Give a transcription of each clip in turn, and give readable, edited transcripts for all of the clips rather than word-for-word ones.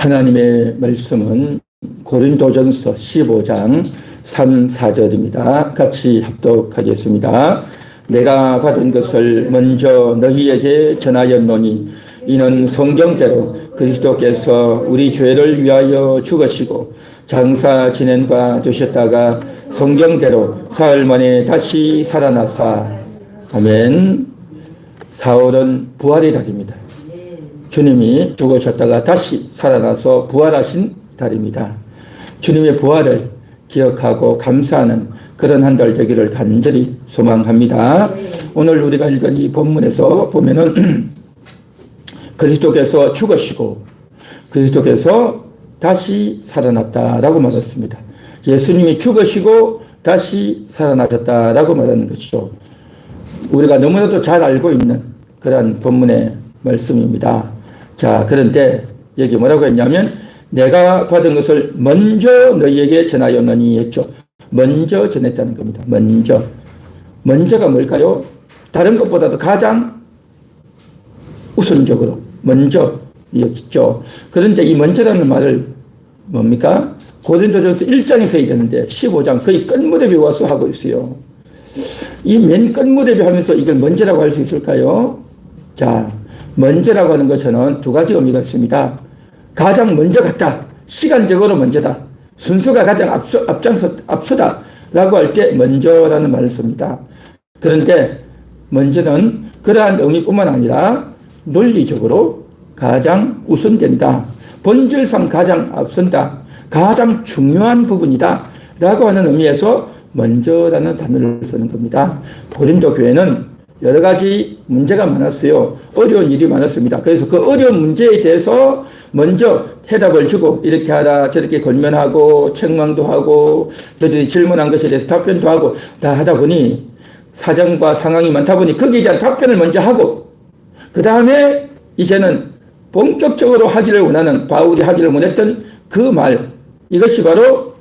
하나님의 말씀은 고린도전서 15장 3, 4절입니다. 같이 합독하겠습니다. 내가 받은 것을 먼저 너희에게 전하였노니 이는 성경대로 그리스도께서 우리 죄를 위하여 죽으시고 장사 지낸 바 되셨다가 성경대로 사흘 만에 다시 살아나사. 아멘. 사흘은 부활의 달입니다. 주님이 죽으셨다가 다시 살아나서 부활하신 달입니다. 주님의 부활을 기억하고 감사하는 그런 한 달 되기를 간절히 소망합니다. 오늘 우리가 읽은 이 본문에서 보면은 그리스도께서 죽으시고 그리스도께서 다시 살아났다라고 말했습니다. 예수님이 죽으시고 다시 살아나셨다라고 말하는 것이죠. 우리가 너무나도 잘 알고 있는 그런 본문의 말씀입니다. 자, 그런데 여기 뭐라고 했냐면 내가 받은 것을 먼저 너희에게 전하였노니 했죠. 먼저 전했다는 겁니다. 먼저가 뭘까요? 다른 것보다도 가장 우선적으로 먼저 있죠. 그런데 이 먼저라는 말을 뭡니까? 고린도전서 1장에 써야 되는데 15장 거의 끝무렵에 와서 하고 있어요. 이 맨 끝무렵에 하면서 이걸 먼저라고 할 수 있을까요? 자, 먼저라고 하는 것은 두 가지 의미가 있습니다. 가장 먼저 갔다. 시간적으로 먼저다. 순서가 가장 앞서다. 라고 할 때 먼저라는 말을 씁니다. 그런데 먼저는 그러한 의미뿐만 아니라 논리적으로 가장 우선된다. 본질상 가장 앞선다. 가장 중요한 부분이다. 라고 하는 의미에서 먼저라는 단어를 쓰는 겁니다. 고린도 교회는 여러 가지 문제가 많았어요. 어려운 일이 많았습니다. 그래서 그 어려운 문제에 대해서 먼저 해답을 주고 이렇게 하라 저렇게 권면하고 책망도 하고 저들이 질문한 것에 대해서 답변도 하고 다 하다 보니 사정과 상황이 많다 보니 거기에 대한 답변을 먼저 하고 그 다음에 이제는 본격적으로 하기를 원하는 바울이 하기를 원했던 그 말, 이것이 바로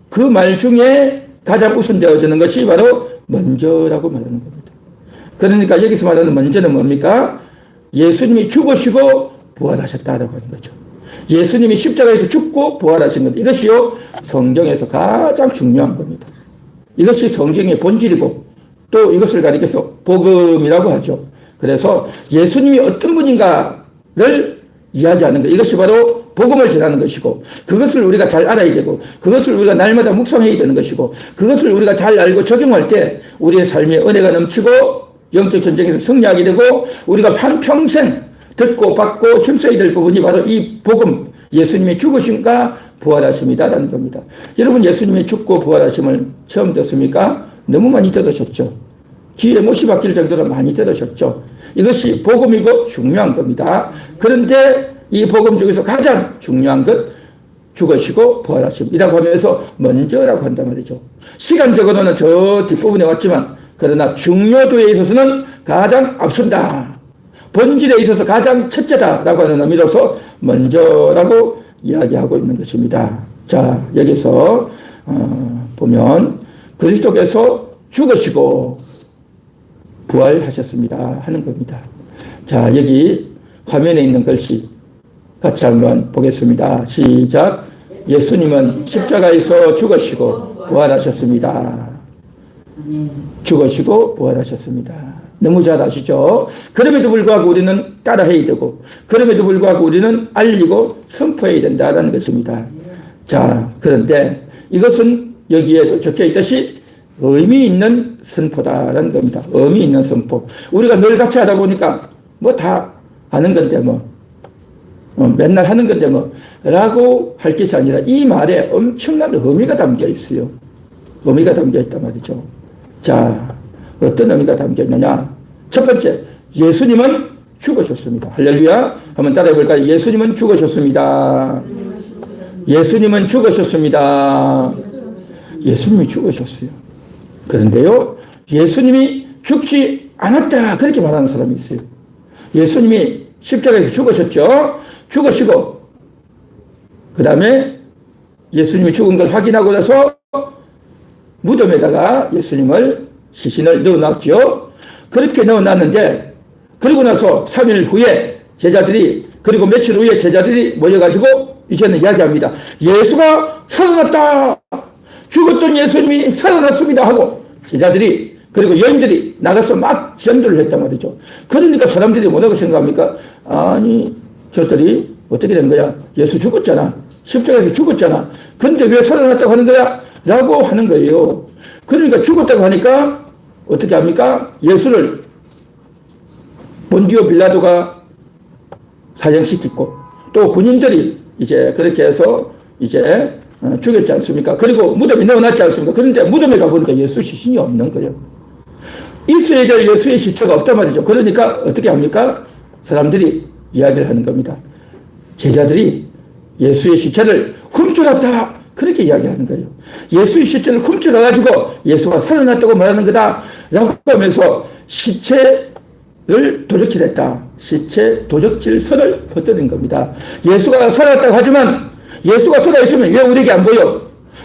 그 말 중에 가장 우선되어지는 것이 바로 먼저라고 말하는 겁니다. 그러니까 여기서 말하는 먼저는 뭡니까? 예수님이 죽으시고 부활하셨다라고 하는 거죠. 예수님이 십자가에서 죽고 부활하신 것, 이것이요 성경에서 가장 중요한 겁니다. 이것이 성경의 본질이고 또 이것을 가리켜서 복음이라고 하죠. 그래서 예수님이 어떤 분인가를 이야기하는 것, 이것이 바로 복음을 전하는 것이고 그것을 우리가 잘 알아야 되고 그것을 우리가 날마다 묵상해야 되는 것이고 그것을 우리가 잘 알고 적용할 때 우리의 삶에 은혜가 넘치고 영적 전쟁에서 승리하게 되고 우리가 한평생 듣고 받고 힘써야 될 부분이 바로 이 복음, 예수님이 죽으심과 부활하심이다라는 겁니다. 여러분 예수님이 죽고 부활하심을 처음 듣습니까? 너무 많이 들으셨죠. 귀에 못이 박힐 정도로 많이 들으셨죠. 이것이 복음이고 중요한 겁니다. 그런데 이 복음 중에서 가장 중요한 것, 죽으시고 부활하심이라고 하면서 먼저라고 한단 말이죠. 시간적으로는 저 뒷부분에 왔지만 그러나 중요도에 있어서는 가장 앞선다. 본질에 있어서 가장 첫째다라고 하는 의미로서 먼저라고 이야기하고 있는 것입니다. 자, 여기서 보면 그리스도께서 죽으시고 부활하셨습니다 하는 겁니다. 자, 여기 화면에 있는 글씨 같이 한번 보겠습니다. 시작. 예수님은 십자가에서 죽으시고 부활하셨습니다. 죽으시고 부활하셨습니다. 너무 잘 아시죠? 그럼에도 불구하고 우리는 따라해야 되고 그럼에도 불구하고 우리는 알리고 선포해야 된다는 것입니다. 자, 그런데 이것은 여기에도 적혀 있듯이 의미 있는 선포다라는 겁니다. 의미 있는 선포. 우리가 늘 같이 하다 보니까 뭐 다 하는 건데 맨날 하는 건데 라고 할 것이 아니라 이 말에 엄청난 의미가 담겨 있어요. 의미가 담겨 있단 말이죠. 자, 어떤 의미가 담겨 있느냐? 첫 번째, 예수님은 죽으셨습니다. 할렐루야. 한번 따라해 볼까요? 예수님은 죽으셨습니다. 예수님은 죽으셨습니다. 예수님이 죽으셨어요. 그런데요, 예수님이 죽지 않았다. 그렇게 말하는 사람이 있어요. 예수님이 십자가에서 죽으셨죠. 죽으시고 그 다음에 예수님이 죽은 걸 확인하고 나서 무덤에다가 예수님을 시신을 넣어놨죠. 그렇게 넣어놨는데 그리고 나서 3일 후에 제자들이 그리고 며칠 후에 제자들이 모여가지고 이제는 이야기합니다. 예수가 살아났다. 죽었던 예수님이 살아났습니다 하고 제자들이 그리고 여인들이 나가서 막 전도를 했단 말이죠. 그러니까 사람들이 뭐라고 생각합니까? 아니 저들이 어떻게 된 거야? 예수 죽었잖아. 십자가에서 죽었잖아. 그런데 왜 살아났다고 하는 거야? 라고 하는 거예요. 그러니까 죽었다고 하니까 어떻게 합니까? 예수를 본디오 빌라도가 사형시키고 또 군인들이 이제 그렇게 해서 이제 죽였지 않습니까? 그리고 무덤에 넣어놨지 않습니까? 그런데 무덤에 가보니까 예수 시신이 없는 거예요. 있어야 될 예수의 시체가 없단 말이죠. 그러니까 어떻게 합니까? 사람들이 이야기를 하는 겁니다. 제자들이 예수의 시체를 훔쳐갔다. 그렇게 이야기하는 거예요. 예수의 시체를 훔쳐가가지고 예수가 살아났다고 말하는 거다. 라고 하면서 시체를 도적질했다. 시체 도적질설을 퍼뜨린 겁니다. 예수가 살아났다고 하지만 예수가 살아있으면 왜 우리에게 안 보여?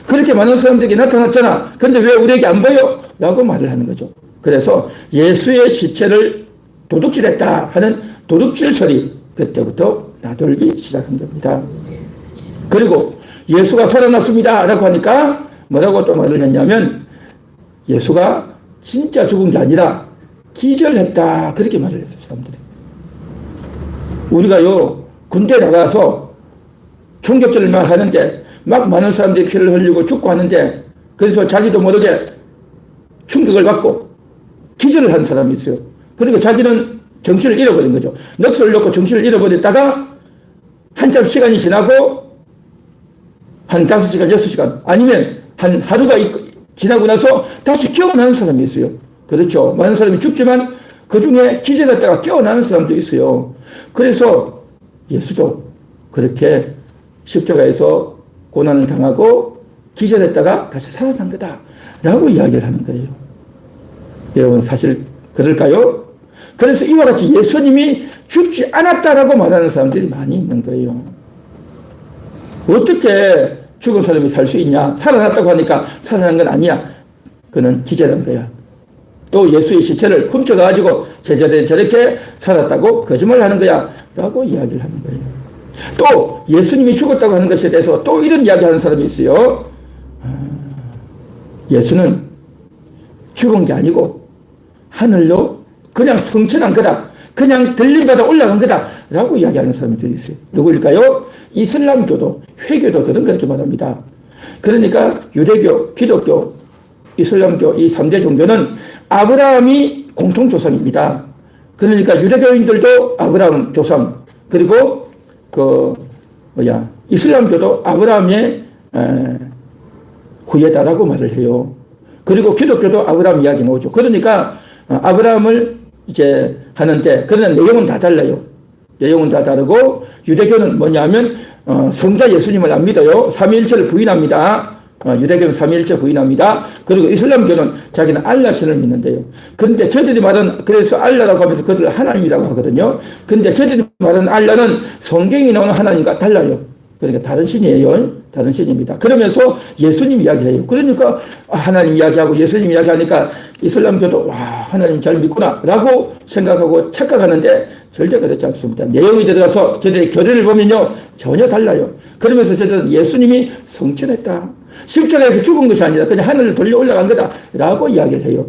그렇게 많은 사람들에게 나타났잖아. 그런데 왜 우리에게 안 보여? 라고 말을 하는 거죠. 그래서 예수의 시체를 도둑질했다 하는 도둑질설이 그때부터 나돌기 시작한 겁니다. 그리고 예수가 살아났습니다 라고 하니까 뭐라고 또 말을 했냐면 예수가 진짜 죽은 게 아니라 기절했다. 그렇게 말을 했어요. 사람들이. 우리가요 군대 나가서 총격전을 막 하는데 막 많은 사람들이 피를 흘리고 죽고 하는데 그래서 자기도 모르게 충격을 받고 기절을 한 사람이 있어요. 그러니까 자기는 정신을 잃어버린 거죠. 넋을 놓고 정신을 잃어버렸다가 한참 시간이 지나고 한 5시간, 6시간 아니면 한 하루가 지나고 나서 다시 깨어나는 사람이 있어요. 그렇죠. 많은 사람이 죽지만 그 중에 기절했다가 깨어나는 사람도 있어요. 그래서 예수도 그렇게 십자가에서 고난을 당하고 기절했다가 다시 살아난 거다 라고 이야기를 하는 거예요. 여러분 사실 그럴까요? 그래서 이와 같이 예수님이 죽지 않았다라고 말하는 사람들이 많이 있는 거예요. 어떻게 죽은 사람이 살 수 있냐? 살아났다고 하니까 살아난 건 아니야. 그는 기절한 거야. 또 예수의 시체를 훔쳐가지고 제자들이 저렇게 살았다고 거짓말하는 거야 라고 이야기를 하는 거예요. 또 예수님이 죽었다고 하는 것에 대해서 또 이런 이야기하는 사람이 있어요. 예수는 죽은 게 아니고 하늘로 그냥 성천한 거다. 그냥 들림받아 올라간 거다 라고 이야기하는 사람들이 있어요. 누구일까요? 이슬람교도 회교도들은 그렇게 말합니다. 그러니까 유대교, 기독교, 이슬람교 이 3대 종교는 아브라함이 공통조상입니다. 그러니까 유대교인들도 아브라함 조상, 그리고 이슬람교도 아브라함의 후예다라고 말을 해요. 그리고 기독교도 아브라함 이야기 나오죠. 그러니까 아브라함을 이제 하는데 그러나 내용은 다 달라요. 내용은 다 다르고 유대교는 뭐냐면 성자 예수님을 안 믿어요. 삼위일체를 부인합니다. 유대교는 삼위일체 부인합니다. 그리고 이슬람교는 자기는 알라신을 믿는데요. 그런데 저들이 말하는 그래서 알라라고 하면서 그들을 하나님이라고 하거든요. 그런데 저들이 말하는 알라는 성경이 나오는 하나님과 달라요. 그러니까 다른 신이에요. 다른 신입니다. 그러면서 예수님 이야기를 해요. 그러니까 하나님 이야기하고 예수님 이야기하니까 이슬람교도 와 하나님 잘 믿구나 라고 생각하고 착각하는데 절대 그렇지 않습니다. 내용이 들어가서 저들의 교리를 보면요 전혀 달라요. 그러면서 저들은 예수님이 성천했다. 십자가에서 죽은 것이 아니라 그냥 하늘을 돌려 올라간 거다 라고 이야기를 해요.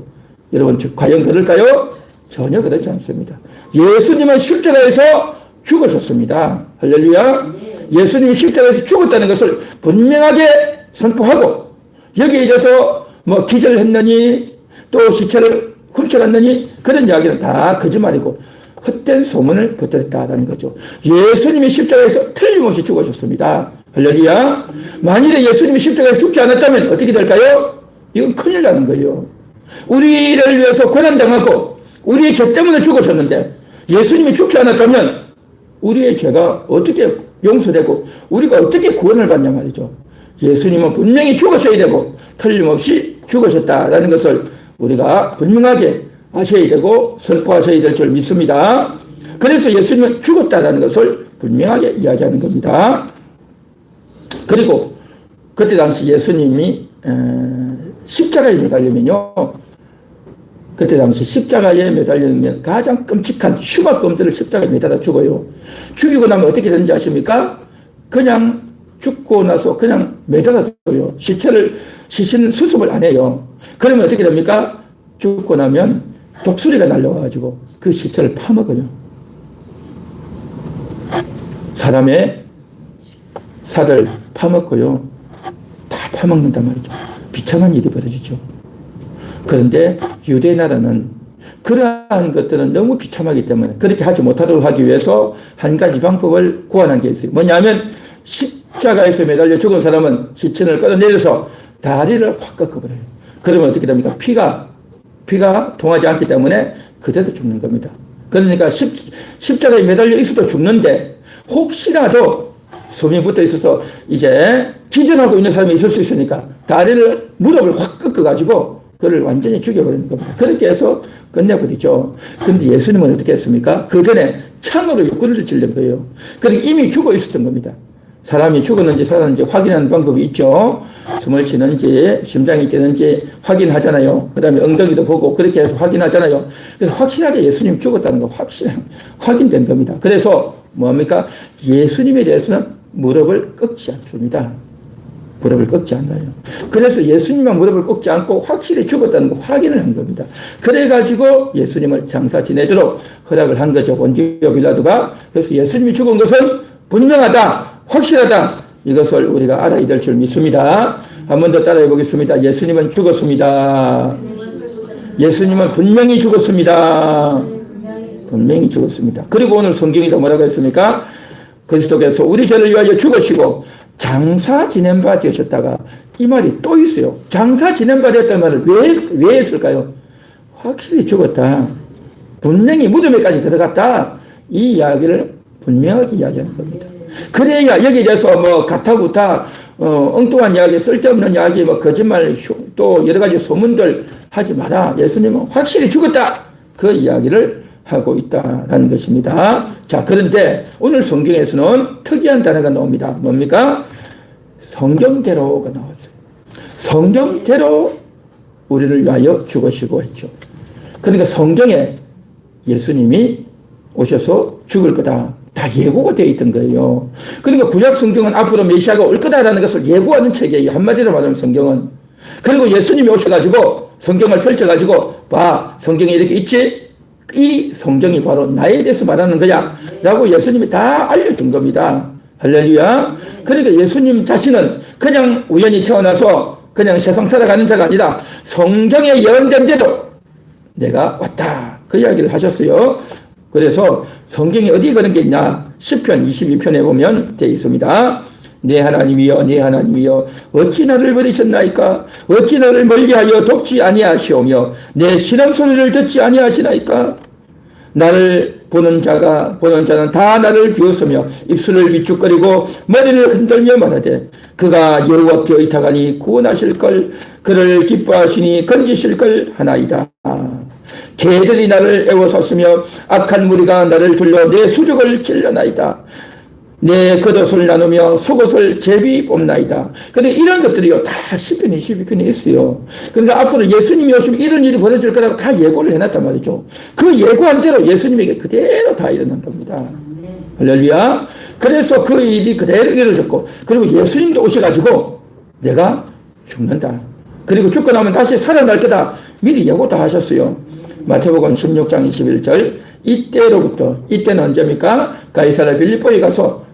여러분 과연 그럴까요? 전혀 그렇지 않습니다. 예수님은 십자가에서 죽으셨습니다. 할렐루야. 예수님이 십자가에서 죽었다는 것을 분명하게 선포하고 여기에 대해서 뭐 기절을 했느니 또 시체를 훔쳐갔느니 그런 이야기는 다 거짓말이고 헛된 소문을 퍼뜨렸다는 거죠. 예수님이 십자가에서 틀림없이 죽으셨습니다. 할렐루야. 만일에 예수님이 십자가에서 죽지 않았다면 어떻게 될까요? 이건 큰일 나는 거예요. 우리를 위해서 고난당하고 우리의 죄 때문에 죽으셨는데 예수님이 죽지 않았다면 우리의 죄가 어떻게 용서되고 우리가 어떻게 구원을 받냐 말이죠. 예수님은 분명히 죽으셔야 되고 틀림없이 죽으셨다라는 것을 우리가 분명하게 아셔야 되고 선포하셔야 될 줄 믿습니다. 그래서 예수님은 죽었다라는 것을 분명하게 이야기하는 겁니다. 그리고 그때 당시 예수님이 십자가에 매달리면요. 그때 당시 십자가에 매달리면 가장 끔찍한 흉악범들을 십자가에 매달아 죽어요. 죽이고 나면 어떻게 되는지 아십니까? 그냥 죽고 나서 그냥 매달아둬요. 시신은 수습을 안 해요. 그러면 어떻게 됩니까? 죽고 나면 독수리가 날라와가지고 그 시체를 파먹어요. 사람의 살을 파먹고요. 다 파먹는단 말이죠. 비참한 일이 벌어지죠. 그런데 유대 나라는 그러한 것들은 너무 비참하기 때문에 그렇게 하지 못하도록 하기 위해서 한 가지 방법을 고안한 게 있어요. 뭐냐면 십자가에서 매달려 죽은 사람은 시신을 끌어내려서 다리를 확 꺾어버려요. 그러면 어떻게 됩니까? 피가 통하지 않기 때문에 그대로 죽는 겁니다. 그러니까 십자가에 매달려 있어도 죽는데 혹시라도 숨이 붙어 있어서 이제 기절하고 있는 사람이 있을 수 있으니까 다리를, 무릎을 확 꺾어가지고 그를 완전히 죽여버리는 겁니다. 그렇게 해서 끝내버리죠. 그런데 예수님은 어떻게 했습니까? 그 전에 창으로 옆구리를 찔른 거예요. 그리고 이미 죽어 있었던 겁니다. 사람이 죽었는지 살았는지 확인하는 방법이 있죠. 숨을 쉬는지 심장이 뛰는지 확인하잖아요. 그 다음에 엉덩이도 보고 그렇게 해서 확인하잖아요. 그래서 확실하게 예수님 죽었다는 거 확인된 겁니다. 그래서 뭡니까? 예수님에 대해서는 무릎을 꺾지 않습니다. 무릎을 꺾지 않아요. 그래서 예수님만 무릎을 꺾지 않고 확실히 죽었다는 거 확인을 한 겁니다. 그래가지고 예수님을 장사 지내도록 허락을 한 거죠. 본디오 빌라도가. 그래서 예수님이 죽은 것은 분명하다, 확실하다. 이것을 우리가 알아야 될 줄 믿습니다. 한 번 더 따라해 보겠습니다. 예수님은 죽었습니다. 예수님은 분명히 죽었습니다. 분명히 죽었습니다. 그리고 오늘 성경에도 뭐라고 했습니까? 그리스도께서 우리 죄를 위하여 죽으시고 장사 지낸 바 되셨다가, 이 말이 또 있어요. 장사 지낸 바 되었다는 말을 왜 했을까요? 확실히 죽었다. 분명히 무덤에까지 들어갔다. 이 이야기를 분명하게 이야기하는 겁니다. 그래야 여기에 대해서 뭐 가타구타 엉뚱한 이야기, 쓸데없는 이야기, 뭐 거짓말, 또 여러 가지 소문들 하지 마라. 예수님은 확실히 죽었다. 그 이야기를 하고 있다라는 것입니다. 자, 그런데 오늘 성경에서는 특이한 단어가 나옵니다. 뭡니까? 성경대로가 나왔어요. 성경대로 우리를 위하여 죽으시고 했죠. 그러니까 성경에 예수님이 오셔서 죽을 거다. 다 예고가 되어 있던 거예요. 그러니까 구약 성경은 앞으로 메시아가 올 거다라는 것을 예고하는 책이에요. 한마디로 말하면 성경은. 그리고 예수님이 오셔가지고 성경을 펼쳐가지고 봐, 성경에 이렇게 있지? 이 성경이 바로 나에 대해서 말하는 거야 라고 예수님이 다 알려준 겁니다. 할렐루야. 그러니까 예수님 자신은 그냥 우연히 태어나서 그냥 세상 살아가는 자가 아니라 성경에 예언된 대로 내가 왔다. 그 이야기를 하셨어요. 그래서 성경이 어디 그런 게 있냐? 시편 22편에 보면 되어 있습니다. 내 하나님이여, 내 하나님이여, 어찌 나를 버리셨나이까? 어찌 나를 멀리하여 돕지 아니하시오며 내 신음 소리를 듣지 아니하시나이까? 나를 보는 자는 다 나를 비웃으며 입술을 비축거리고 머리를 흔들며 말하되 그가 여호와께 의탁하니 구원하실 걸, 그를 기뻐하시니 건지실 걸 하나이다. 개들이 나를 애워쌌으며 악한 무리가 나를 둘러 내 수족을 찔러나이다. 내 겉옷을 나누며 속옷을 제비 뽑나이다. 근데 이런 것들이요, 다 시편 22편에 있어요. 그러니까 앞으로 예수님이 오시면 이런 일이 벌어질 거라고 다 예고를 해놨단 말이죠. 그 예고한 대로 예수님에게 그대로 다 일어난 겁니다. 할렐루야. 그래서 그 일이 그대로 이루어졌고, 그리고 예수님도 오셔가지고 내가 죽는다. 그리고 죽고 나면 다시 살아날 거다. 미리 예고도 하셨어요. 마태복음 16장 21절. 이때는 언제입니까? 가이사랴 빌립보에 가서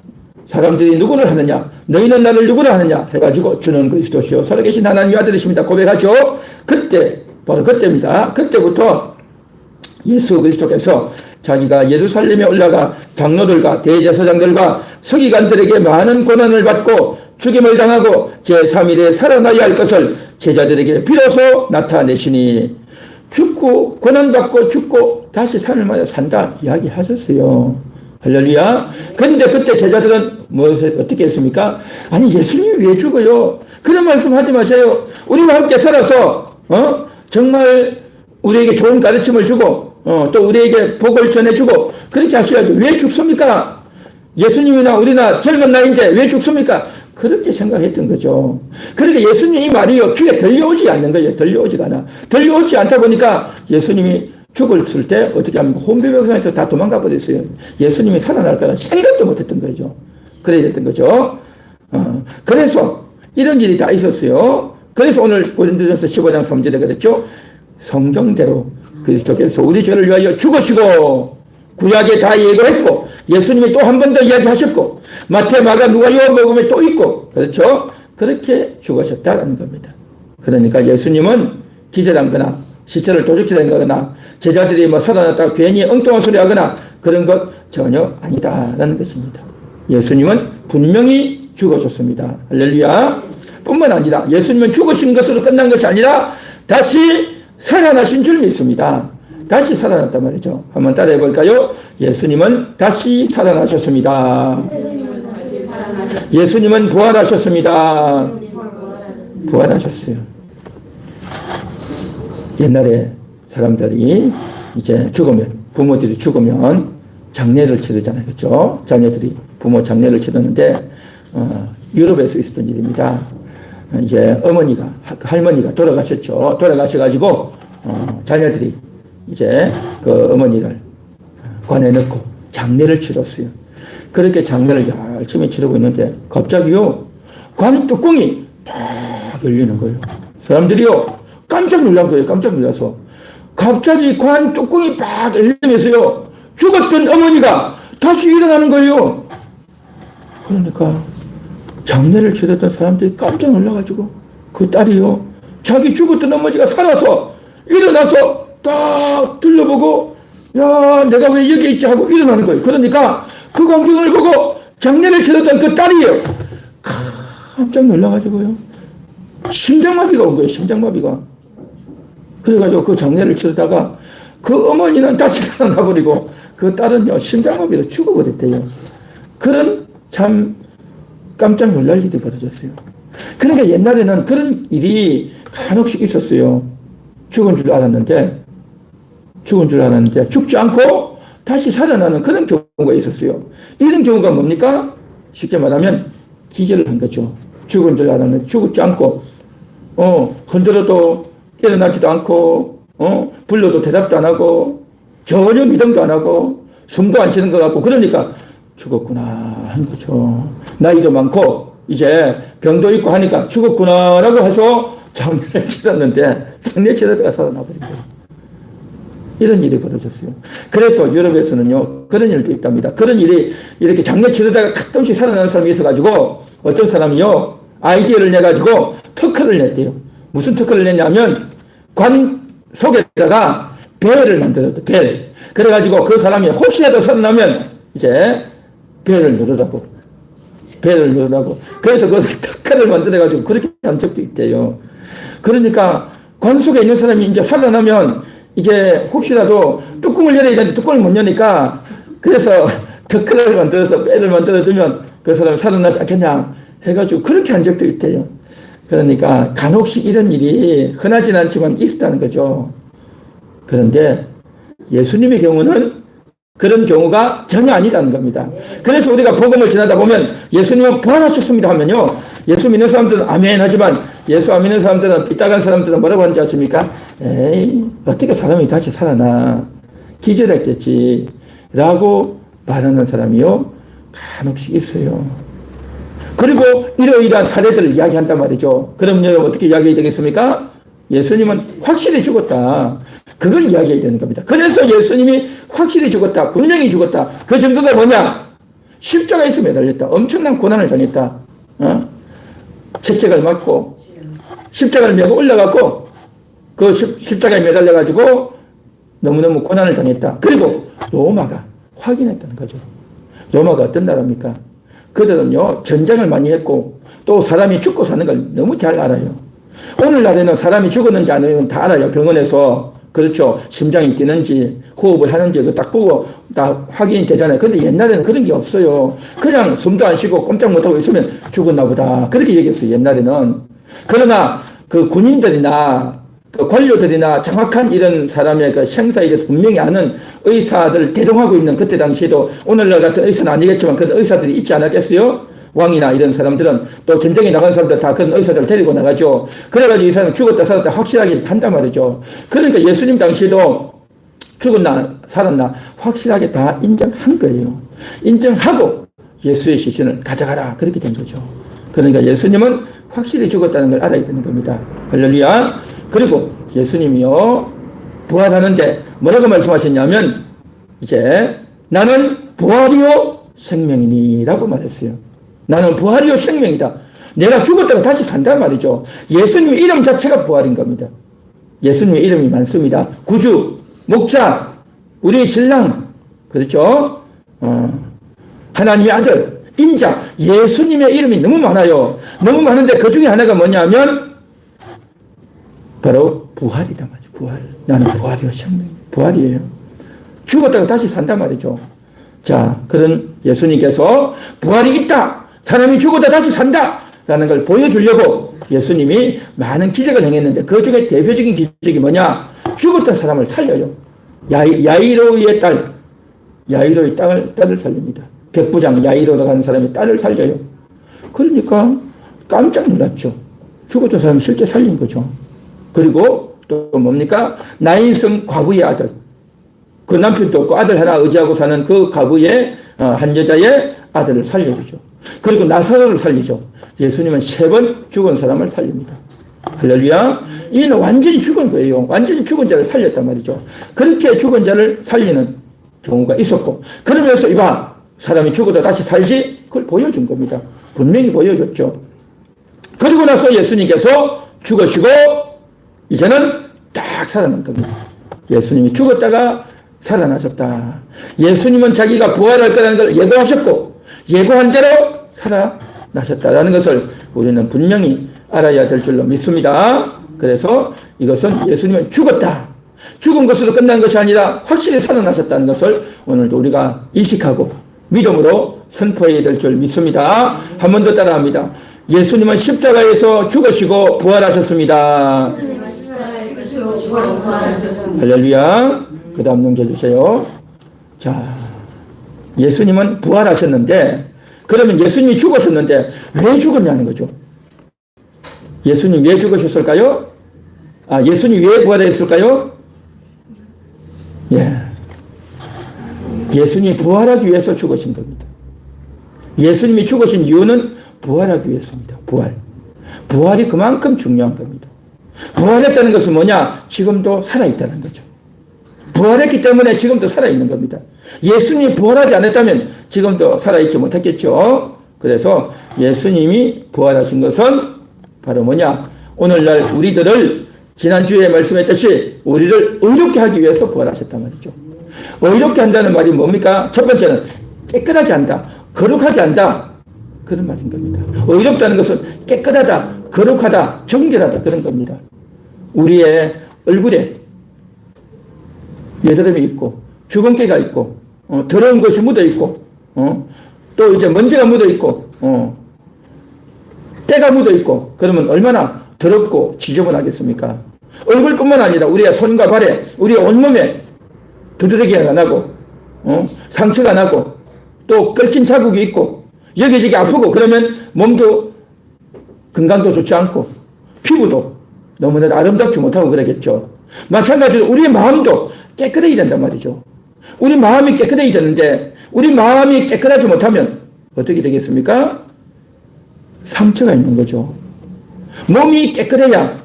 사람들이 누구를 하느냐? 너희는 나를 누구를 하느냐? 해가지고 주는 그리스도시요 살아계신 하나님의 아들이십니다. 고백하죠. 그때, 바로 그때입니다. 그때부터 예수 그리스도께서 자기가 예루살렘에 올라가 장로들과 대제사장들과 서기관들에게 많은 고난을 받고 죽임을 당하고 제3일에 살아나야 할 것을 제자들에게 비로소 나타내시니 죽고 고난받고 죽고 다시 3일 만에 산다 이야기하셨어요. 할렐루야. 그런데 그때 제자들은 어떻게 했습니까? 아니 예수님이 왜 죽어요? 그런 말씀 하지 마세요. 우리와 함께 살아서 정말 우리에게 좋은 가르침을 주고 또 우리에게 복을 전해주고 그렇게 하셔야죠. 왜 죽습니까? 예수님이나 우리나 젊은 나이인데 왜 죽습니까? 그렇게 생각했던 거죠. 그러니까 예수님 이 말이요 귀에 들려오지 않는 거예요. 들려오지가 않아. 들려오지 않다 보니까 예수님이 죽었을 때 어떻게 합니까? 혼비백산에서 다 도망가 버렸어요. 예수님이 살아날 거란 생각도 못했던 거죠. 그래야 됐던 거죠. 그래서 이런 일이 다 있었어요. 그래서 오늘 고린도전서 15장 3절에 그랬죠. 성경대로 그리스도께서 우리 죄를 위하여 죽으시고 구약에 다 예고했고 예수님이 또 한 번 더 이야기하셨고 마태, 마가, 누가, 요한복음에 또 있고 그렇죠. 그렇게 죽으셨다는 겁니다. 그러니까 예수님은 기절한 거나 시체를 도둑질한 거거나 제자들이 뭐 살아났다가 괜히 엉뚱한 소리 하거나 그런 것 전혀 아니다라는 것입니다. 예수님은 분명히 죽으셨습니다. 할렐루야. 뿐만 아니라 예수님은 죽으신 것으로 끝난 것이 아니라 다시 살아나신 줄 믿습니다. 다시 살아났단 말이죠. 한번 따라해 볼까요? 예수님은 다시 살아나셨습니다. 예수님은 부활하셨습니다. 부활하셨어요. 옛날에 사람들이 이제 죽으면, 부모들이 죽으면 장례를 치르잖아요. 그렇죠? 자녀들이 부모 장례를 치르는데 유럽에서 있었던 일입니다. 이제 어머니가, 할머니가 돌아가셨죠. 돌아가셔가지고 자녀들이 이제 그 어머니를 관에 넣고 장례를 치렀어요. 그렇게 장례를 열심히 치르고 있는데 갑자기요 관 뚜껑이 탁 열리는 거예요. 사람들이요 깜짝 놀란 거예요. 깜짝 놀라서 갑자기 관 뚜껑이 팍 열리면서요 죽었던 어머니가 다시 일어나는 거예요. 그러니까 장례를 치렀던 사람들이 깜짝 놀라가지고 그 딸이요 자기 죽었던 어머니가 살아서 일어나서 딱 둘러보고 야 내가 왜 여기 있지 하고 일어나는 거예요. 그러니까 그 광경을 보고 장례를 치렀던 그 딸이요 깜짝 놀라가지고요 심장마비가 온 거예요. 심장마비가. 그래가지고 그 장례를 치르다가 그 어머니는 다시 살아나버리고 그 딸은요 심장마비로 죽어버렸대요. 그런 참 깜짝 놀랄 일이 벌어졌어요. 그러니까 옛날에는 그런 일이 간혹씩 있었어요. 죽은 줄 알았는데 죽지 않고 다시 살아나는 그런 경우가 있었어요. 이런 경우가 뭡니까? 쉽게 말하면 기절을 한 거죠. 죽은 줄 알았는데 죽지 않고 흔들어도 일어나지도 않고 불러도 대답도 안 하고 전혀 미동도 안 하고 숨도 안 쉬는 것 같고 그러니까 죽었구나 하는 거죠. 나이도 많고 이제 병도 있고 하니까 죽었구나라고 해서 장례를 치렀는데 장례 치르다가 살아나버린 거예요. 이런 일이 벌어졌어요. 그래서 유럽에서는요 그런 일도 있답니다. 그런 일이 이렇게 장례 치르다가 가끔씩 살아나는 사람이 있어가지고 어떤 사람이요 아이디어를 내가지고 특허를 냈대요. 무슨 특허를 냈냐면 관 속에다가 벨을 만들었대. 벨. 그래가지고 그 사람이 혹시라도 살아나면 이제 벨을 누르라고. 그래서 그것을 특허를 만들어가지고 그렇게 한 적도 있대요. 그러니까 관 속에 있는 사람이 이제 살아나면 이게 혹시라도 뚜껑을 열어야 되는데 뚜껑을 못 여니까 그래서 특허를 만들어서 벨을 만들어두면 그 사람이 살아나지 않겠냐 해가지고 그렇게 한 적도 있대요. 그러니까 간혹씩 이런 일이 흔하진 않지만 있었다는 거죠. 그런데 예수님의 경우는 그런 경우가 전혀 아니라는 겁니다. 그래서 우리가 복음을 전하다 보면 예수님은 부활하셨습니다 하면요. 예수 믿는 사람들은 아멘 하지만 예수 안 믿는 사람들은 삐딱한 사람들은 뭐라고 하는지 아십니까? 에이 어떻게 사람이 다시 살아나 기절했겠지 라고 말하는 사람이요. 간혹씩 있어요. 그리고 이러이러한 사례들을 이야기한단 말이죠. 그럼 여러분 어떻게 이야기해야 되겠습니까? 예수님은 확실히 죽었다. 그걸 이야기해야 되는 겁니다. 그래서 예수님이 확실히 죽었다. 분명히 죽었다. 그 증거가 뭐냐? 십자가에서 매달렸다. 엄청난 고난을 당했다. 채찍을 맞고 십자가를 메고 올라갔고 그 십자가에 매달려가지고 너무너무 고난을 당했다. 그리고 로마가 확인했다는 거죠. 로마가 어떤 나라입니까? 그들은요 전쟁을 많이 했고 또 사람이 죽고 사는 걸 너무 잘 알아요. 오늘날에는 사람이 죽었는지 안 했는지 다 알아요. 병원에서. 그렇죠. 심장이 뛰는지 호흡을 하는지 그거 딱 보고 다 확인이 되잖아요. 근데 옛날에는 그런 게 없어요. 그냥 숨도 안 쉬고 꼼짝 못하고 있으면 죽었나 보다. 그렇게 얘기했어요. 옛날에는. 그러나 그 군인들이나 그 관료들이나 정확한 이런 사람의 그 생사에 대해서 분명히 아는 의사들 대동하고 있는 그때 당시에도 오늘날 같은 의사는 아니겠지만 그런 의사들이 있지 않았겠어요? 왕이나 이런 사람들은 또 전쟁에 나간 사람들 다 그런 의사들을 데리고 나가죠. 그래가지고 이 사람이 죽었다 살았다 확실하게 한단 말이죠. 그러니까 예수님 당시에도 죽었나 살았나 확실하게 다 인정한 거예요. 인정하고 예수의 시신을 가져가라 그렇게 된 거죠. 그러니까 예수님은 확실히 죽었다는 걸 알아야 되는 겁니다. 할렐루야. 그리고 예수님이요, 부활하는데 뭐라고 말씀하셨냐면, 이제 나는 부활이요 생명이니 라고 말했어요. 나는 부활이요 생명이다. 내가 죽었다가 다시 산단 말이죠. 예수님의 이름 자체가 부활인 겁니다. 예수님의 이름이 많습니다. 구주, 목자, 우리 신랑, 그렇죠? 하나님의 아들, 인자, 예수님의 이름이 너무 많아요. 너무 많은데 그 중에 하나가 뭐냐면 바로 부활이다 말이죠. 부활. 나는 부활이요 생명. 부활이에요. 죽었다가 다시 산단 말이죠. 자, 그런 예수님께서 부활이 있다. 사람이 죽었다 다시 산다. 라는 걸 보여주려고 예수님이 많은 기적을 행했는데 그 중에 대표적인 기적이 뭐냐? 죽었던 사람을 살려요. 야이로의 딸을 살립니다. 백부장 야이로라고 하는 사람이 딸을 살려요. 그러니까 깜짝 놀랐죠. 죽었던 사람을 실제 살린 거죠. 그리고 또 뭡니까? 나인성 과부의 아들. 그 남편도 없고 아들 하나 의지하고 사는 그 과부의 한 여자의 아들을 살려주죠. 그리고 나사로를 살리죠. 예수님은 3번 죽은 사람을 살립니다. 할렐루야. 이는 완전히 죽은 거예요. 완전히 죽은 자를 살렸단 말이죠. 그렇게 죽은 자를 살리는 경우가 있었고, 그러면서 이봐, 사람이 죽어도 다시 살지? 그걸 보여준 겁니다. 분명히 보여줬죠. 그리고 나서 예수님께서 죽으시고 이제는 딱 살아난 겁니다. 예수님이 죽었다가 살아나셨다. 예수님은 자기가 부활할 거라는 걸 예고하셨고 예고한 대로 살아나셨다라는 것을 우리는 분명히 알아야 될 줄로 믿습니다. 그래서 이것은 예수님은 죽었다. 죽은 것으로 끝난 것이 아니라 확실히 살아나셨다는 것을 오늘도 우리가 인식하고 믿음으로 선포해야 될 줄 믿습니다. 한 번 더 따라합니다. 예수님은 십자가에서 죽으시고 부활하셨습니다. 할렐루야. 그 다음 넘겨주세요. 자, 예수님은 부활하셨는데, 그러면 예수님이 죽으셨는데 왜 죽었냐는 거죠. 예수님 왜 죽으셨을까요? 예수님 왜 부활했을까요? 예. 예수님이 부활하기 위해서 죽으신 겁니다. 예수님이 죽으신 이유는 부활하기 위해서입니다. 부활이 그만큼 중요한 겁니다. 부활했다는 것은 뭐냐? 지금도 살아있다는 거죠. 부활했기 때문에 지금도 살아있는 겁니다. 예수님이 부활하지 않았다면 지금도 살아있지 못했겠죠. 그래서 예수님이 부활하신 것은 바로 뭐냐? 오늘날 우리들을 지난주에 말씀했듯이 우리를 의롭게 하기 위해서 부활하셨단 말이죠. 의롭게 한다는 말이 뭡니까? 첫 번째는 깨끗하게 한다. 거룩하게 한다. 그런 말인 겁니다. 의롭다는 것은 깨끗하다, 거룩하다, 정결하다 그런 겁니다. 우리의 얼굴에 여드름이 있고 주근깨가 있고 더러운 것이 묻어 있고 또 이제 먼지가 묻어 있고 때가 묻어 있고 그러면 얼마나 더럽고 지저분하겠습니까? 얼굴뿐만 아니라 우리의 손과 발에 우리의 온몸에 두드러기가 나고 상처가 나고 또 끓긴 자국이 있고 여기저기 아프고 그러면 몸도 건강도 좋지 않고 피부도 너무나 아름답지 못하고 그러겠죠. 마찬가지로 우리의 마음도 깨끗해야 된단 말이죠. 우리 마음이 깨끗해야 되는데 우리 마음이 깨끗하지 못하면 어떻게 되겠습니까? 상처가 있는 거죠. 몸이 깨끗해야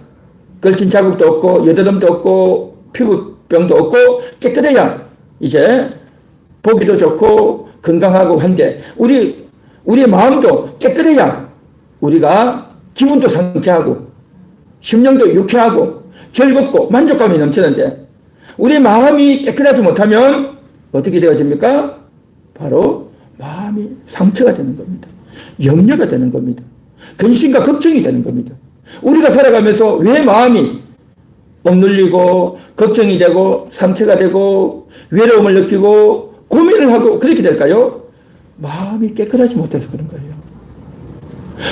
끓긴 자국도 없고 여드름도 없고 피부병도 없고 깨끗해야 이제 보기도 좋고 건강하고 한데 우리의 마음도 깨끗해야 우리가 기분도 상쾌하고 심령도 유쾌하고 즐겁고 만족감이 넘치는데 우리 마음이 깨끗하지 못하면 어떻게 되어집니까? 바로 마음이 상처가 되는 겁니다. 염려가 되는 겁니다. 근심과 걱정이 되는 겁니다. 우리가 살아가면서 왜 마음이 억눌리고 걱정이 되고 상처가 되고 외로움을 느끼고 고민을 하고 그렇게 될까요? 마음이 깨끗하지 못해서 그런 거예요.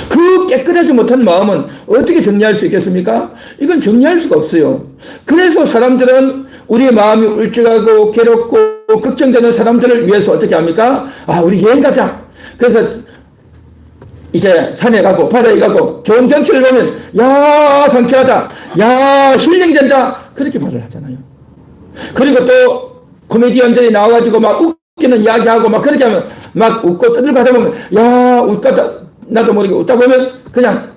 그 깨끗하지 못한 마음은 어떻게 정리할 수 있겠습니까? 이건 정리할 수가 없어요. 그래서 사람들은 우리의 마음이 울적하고 괴롭고 걱정되는 사람들을 위해서 어떻게 합니까? 우리 여행 가자. 그래서 이제 산에 가고 바다에 가고 좋은 경치를 보면 야 상쾌하다, 야 힐링된다 그렇게 말을 하잖아요. 그리고 또 코미디언들이 나와가지고 막 웃기는 이야기하고 막 그렇게 하면 막 웃고 떠들고 하다 보면 야 나도 모르게 웃다 보면 그냥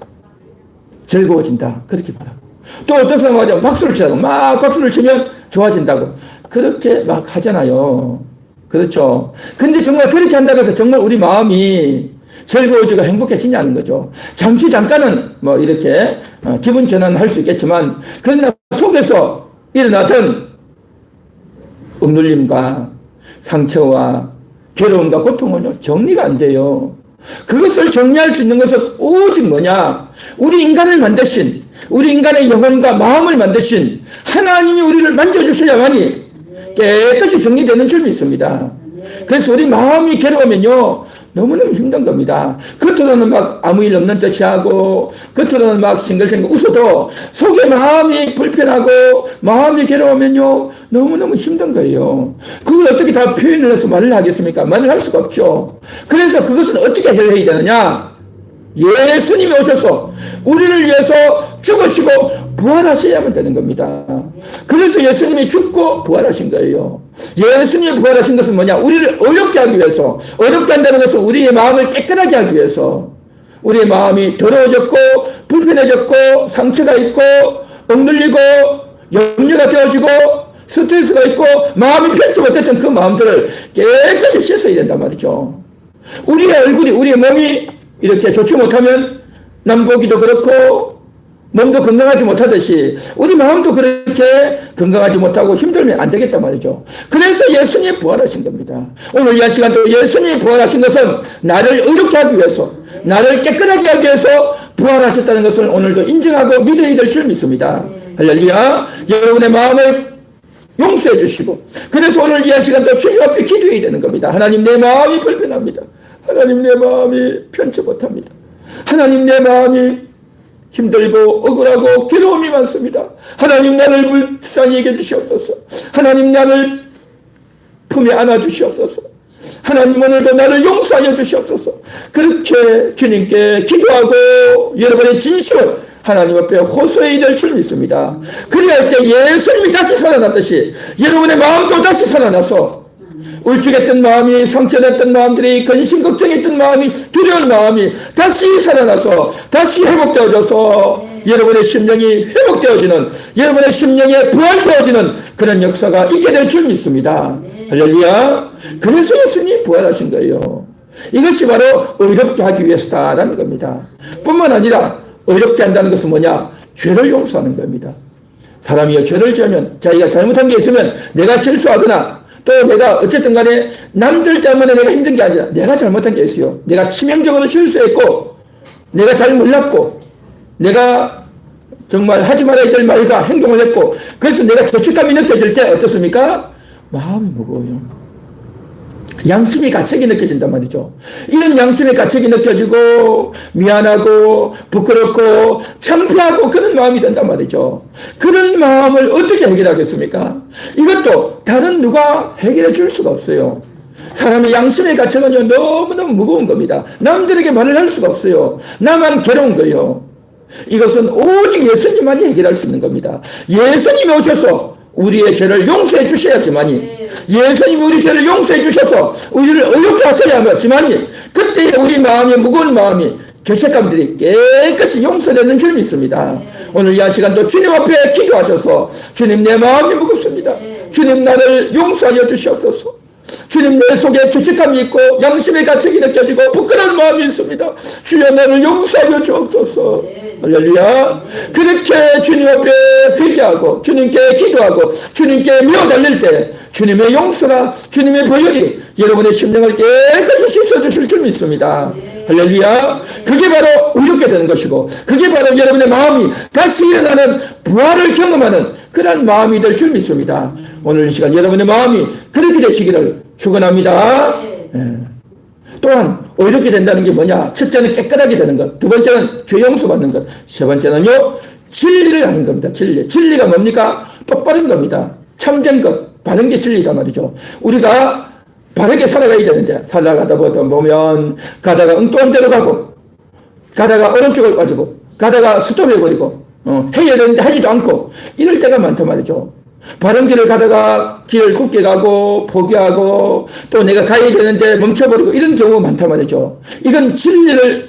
즐거워진다. 그렇게 말하고. 또 어떤 사람은 하자면 박수를 치라고. 막 박수를 치면 좋아진다고. 그렇게 막 하잖아요. 그렇죠. 근데 정말 그렇게 한다고 해서 정말 우리 마음이 즐거워지고 행복해지냐는 거죠. 잠시 잠깐은 뭐 이렇게 기분 전환할 수 있겠지만, 그러나 속에서 일어나던 억눌림과 상처와 괴로움과 고통은요, 정리가 안 돼요. 그것을 정리할 수 있는 것은 오직 뭐냐? 우리 인간을 만드신, 우리 인간의 영혼과 마음을 만드신 하나님이 우리를 만져주셔야만이 깨끗이 정리되는 줄 믿습니다. 그래서 우리 마음이 괴로우면요, 너무너무 힘든 겁니다. 겉으로는 막 아무 일 없는 듯이 하고, 겉으로는 막 싱글싱글 웃어도 속에 마음이 불편하고 마음이 괴로우면요, 너무너무 힘든 거예요. 그걸 어떻게 다 표현을 해서 말을 하겠습니까? 말을 할 수가 없죠. 그래서 그것은 어떻게 해결해야 되느냐? 예수님이 오셔서 우리를 위해서 죽으시고 부활하셔야만 되는 겁니다. 그래서 예수님이 죽고 부활하신 거예요. 예수님이 부활하신 것은 뭐냐? 우리를 어렵게 하기 위해서, 어렵게 한다는 것은 우리의 마음을 깨끗하게 하기 위해서, 우리의 마음이 더러워졌고 불편해졌고 상처가 있고 억눌리고 염려가 되어지고 스트레스가 있고 마음이 편치 못했던 그 마음들을 깨끗이 씻어야 된단 말이죠. 우리의 얼굴이, 우리의 몸이 이렇게 좋지 못하면 남보기도 그렇고 몸도 건강하지 못하듯이 우리 마음도 그렇게 건강하지 못하고 힘들면 안 되겠단 말이죠. 그래서 예수님이 부활하신 겁니다. 오늘 이 시간도 예수님이 부활하신 것은 나를 의롭게 하기 위해서, 나를 깨끗하게 하기 위해서 부활하셨다는 것을 오늘도 인정하고 믿어야 될 줄 믿습니다. 할렐루야. 여러분의 마음을 용서해 주시고, 그래서 오늘 이 시간도 주님 앞에 기도해야 되는 겁니다. 하나님, 내 마음이 불편합니다. 하나님, 내 마음이 편치 못합니다. 하나님, 내 마음이 힘들고 억울하고 괴로움이 많습니다. 하나님, 나를 불쌍히 여겨 주시옵소서. 하나님, 나를 품에 안아 주시옵소서. 하나님, 오늘도 나를 용서하여 주시옵소서. 그렇게 주님께 기도하고 여러분의 진심을 하나님 앞에 호소해야 될 줄 믿습니다. 그래야 할 때 예수님이 다시 살아났듯이 여러분의 마음도 다시 살아나서 울적했던 마음이, 상처됐던 마음들이, 근심 걱정했던 마음이, 두려운 마음이 다시 살아나서 다시 회복되어져서 여러분의 심령이 회복되어지는, 여러분의 심령에 부활되어지는 그런 역사가 있게 될 줄 믿습니다. 할렐루야. 그래서 예수님이 부활하신 거예요. 이것이 바로 의롭게 하기 위해서다라는 겁니다. 뿐만 아니라 의롭게 한다는 것은 뭐냐? 죄를 용서하는 겁니다. 사람이 죄를 지으면, 자기가 잘못한 게 있으면 내가 실수하거나 또 내가 어쨌든 간에 남들 때문에 내가 힘든 게 아니라 내가 잘못한 게 있어요. 내가 치명적으로 실수했고 내가 잘 몰랐고 내가 정말 하지 말아야 될 말과 행동을 했고, 그래서 내가 죄책감이 느껴질 때 어떻습니까? 마음이 무거워요. 양심의 가책이 느껴진단 말이죠. 이런 양심의 가책이 느껴지고 미안하고 부끄럽고 창피하고 그런 마음이 든단 말이죠. 그런 마음을 어떻게 해결하겠습니까? 이것도 다른 누가 해결해 줄 수가 없어요. 사람의 양심의 가책은요, 너무너무 무거운 겁니다. 남들에게 말을 할 수가 없어요. 나만 괴로운 거예요. 이것은 오직 예수님만이 해결할 수 있는 겁니다. 예수님이 오셔서 우리의 죄를 용서해 주셔야지만이, 예수님이 우리 죄를 용서해 주셔서 우리를 의롭게 하셔야지만이, 그때 우리 마음이, 무거운 마음이, 죄책감들이 깨끗이 용서되는 줄 믿습니다. 오늘 이 시간도 주님 앞에 기도하셔서, 주님, 내 마음이 무겁습니다. 주님, 나를 용서하여 주시옵소서. 주님, 내 속에 죄책감이 있고 양심의 가책이 느껴지고 부끄러운 마음이 있습니다. 주여, 나를 용서하여 주옵소서. 할렐루야. 그렇게 주님 앞에 회개하고 주님께 기도하고 주님께 미워달릴 때 주님의 용서가, 주님의 보혈이 여러분의 심령을 깨끗이 씻어주실 줄 믿습니다. 할렐루야. 그게 바로 의롭게 되는 것이고, 그게 바로 여러분의 마음이 다시 일어나는 부활을 경험하는 그런 마음이 될 줄 믿습니다. 오늘 이 시간 여러분의 마음이 그렇게 되시기를 축원합니다. 또한 의롭게 된다는 게 뭐냐? 첫째는 깨끗하게 되는 것, 두 번째는 죄 용서 받는 것, 세 번째는요, 진리를 하는 겁니다. 진리가 뭡니까? 똑바른 겁니다. 참된 것, 바른 게 진리다 말이죠. 우리가 바르게 살아가야 되는데 살아가다 보면 가다가 엉뚱한 데로 가고, 가다가 오른쪽을 빠지고, 가다가 스톱해버리고, 해야 되는데 하지도 않고 이럴 때가 많단 말이죠. 바른 길을 가다가 길을 굽게 가고 포기하고 또 내가 가야 되는데 멈춰버리고 이런 경우가 많단 말이죠. 이건 진리를